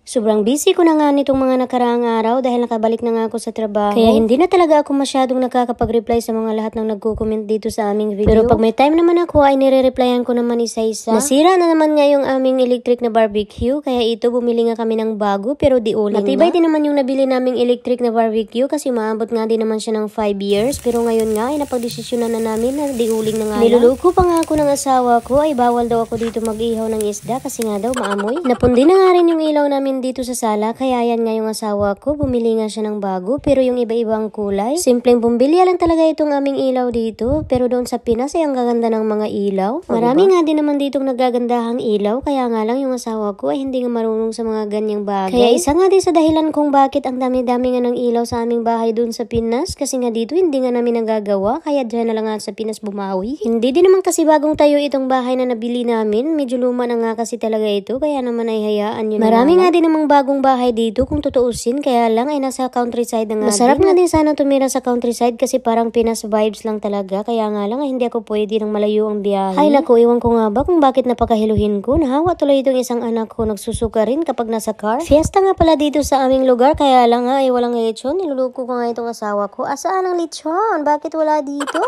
Sobrang busy ko na nga nitong mga nakaraang araw dahil nakabalik na nga ako sa trabaho. Kaya hindi na talaga ako masyadong nakakapag-reply sa mga lahat ng nagko-comment dito sa aming video. Pero pag may time naman ako ay nire-replyan ko naman isa-isa. Nasira na naman nga yung aming electric na barbecue kaya ito bumili nga kami ng bago pero di uling matibay din naman yung nabili naming electric na barbecue kasi maabot nga din naman siya ng 5 years. Pero ngayon nga ay napagdesisyonan na namin na di uling na nga. Niluluko pa nga ako ng asawa ko ay bawal daw ako dito mag-ihaw ng isda kasi nga daw maamoy. Napundi na nga rin yung ilaw namin dito sa sala kaya yan nga yung asawa ko bumili nga siya ng bago pero yung iba-ibang kulay simpleng bumbilya lang talaga itong aming ilaw dito pero doon sa Pinas ay ang gaganda ng mga ilaw. Marami nga din naman ditong nagagandahang ilaw kaya nga lang yung asawa ko ay hindi nga marunong sa mga ganyang bagay. Kaya isa nga din sa dahilan kung bakit ang dami-dami nga ng ilaw sa aming bahay doon sa Pinas kasi nga dito hindi nga namin nagagawa kaya dyan na lang nga sa Pinas bumawi. Hindi din naman kasi bagong tayo itong bahay na nabili namin, medyo luma na nga kasi talaga ito kaya naman ay hayaan yun. Marami nga din namang bagong bahay dito kung tutuusin kaya lang ay nasa countryside na nga. Masarap nga din sana tumira sa countryside kasi parang Pinas vibes lang talaga kaya nga lang ay hindi ako pwede nang malayo ang biyahe. Ay naku, iwan ko nga ba kung bakit napakahiluhin ko. Nahawa tuloy itong isang anak ko nagsusuka rin kapag nasa car. Fiesta nga pala dito sa aming lugar kaya lang nga ay walang lechon. Niluluko ko nga itong asawa ko. Asaan ang lechon? Bakit wala dito?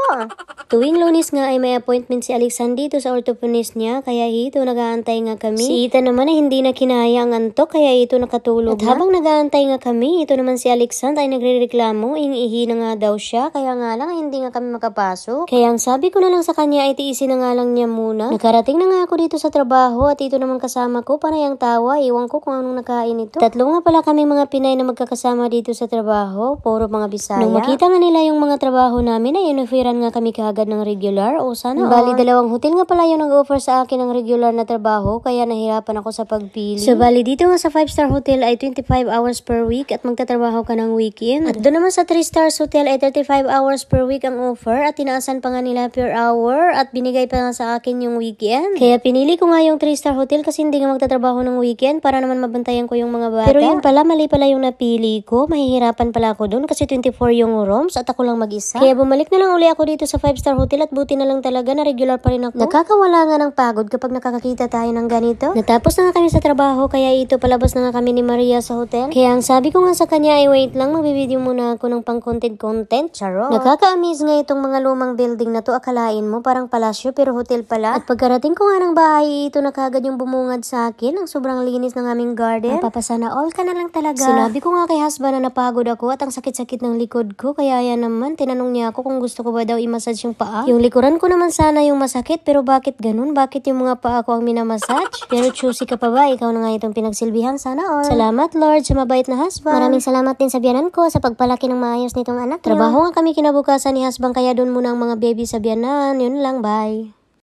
Tuwing Lunes nga ay may appointment si Alexan dito sa orthopedist niya kaya ito nag-aantay nga kami. Si Ethan naman ay hindi na kinaya ang antok kaya ito nakatulog. At habang nag-aantay nga kami, ito naman si Alexan ay nagrereklamo, iniihi na nga daw siya kaya nga lang ay hindi nga kami makapasok. Kaya ang sabi ko na lang sa kanya ay tiisin na nga lang niya muna. Nakarating na nga ako dito sa trabaho at ito naman kasama ko panay ang tawa. Iwan ko kung anong nakain ito. Tatlo nga pala kami mga Pinay na magkakasama dito sa trabaho, puro mga Bisaya. Nung makita nga nila yung mga trabaho namin ay inoferan nga kami kaagad ng regular o sana bali dalawang hotel nga pala yung nag-offer sa akin ng regular na trabaho kaya nahirapan ako sa pagpili. So bali dito nga sa 5-star hotel ay 25 hours per week at magtatrabaho ka ng weekend. At doon naman sa 3 stars hotel ay 35 hours per week ang offer at tinaasan pa nga nila per hour at binigay pa nga sa akin yung weekend. Kaya pinili ko nga yung 3-star hotel kasi hindi nga magtatrabaho ng weekend para naman mabantayan ko yung mga bata. Pero yun pala, mali pala yung napili ko. Mahihirapan pala ako doon kasi 24 yung rooms at ako lang mag-isa. Kaya bumalik na lang uli ako dito sa 5-star hotel at buti na lang talaga na regular pa rin ako. Nakakawala nga ng pagod kapag nakakakita tayo ng ganito. Natapos na nga kami sa trabaho kaya ito palabas na nga kami ni Maria sa hotel. Kaya ang sabi ko nga sa kanya ay wait lang, magbibideo muna ako ng pang content. Charo. Nakaka-amaze nga itong mga lumang building na to. Akalain mo parang palasyo pero hotel pala. At pagkarating ko nga ng bahay, ito na kagad yung bumungad sa akin. Ang sobrang linis ng aming garden. Mapapasana all ka na lang talaga. Sinabi ko nga kay husband na napagod ako at ang sakit-sakit ng likod ko. Kaya yan naman, tinanong niya ako kung gusto ko ba daw i-massage yung paa. Yung likuran ko naman sana yung masakit pero bakit ganun? Bakit yung mga paa ko ang minamassage? Pero choosy ka pa ba? Ikaw na nga itong pinagsilbihan sana all. Salamat Lord sa mabait na husband. Maraming salamat din sa biyanan ko sa pagpalaki ng maayos nitong anak niyo. Trabaho nga kami kinabukasan ni husband kaya doon muna ang mga baby sa biyanan. Yun lang, bye.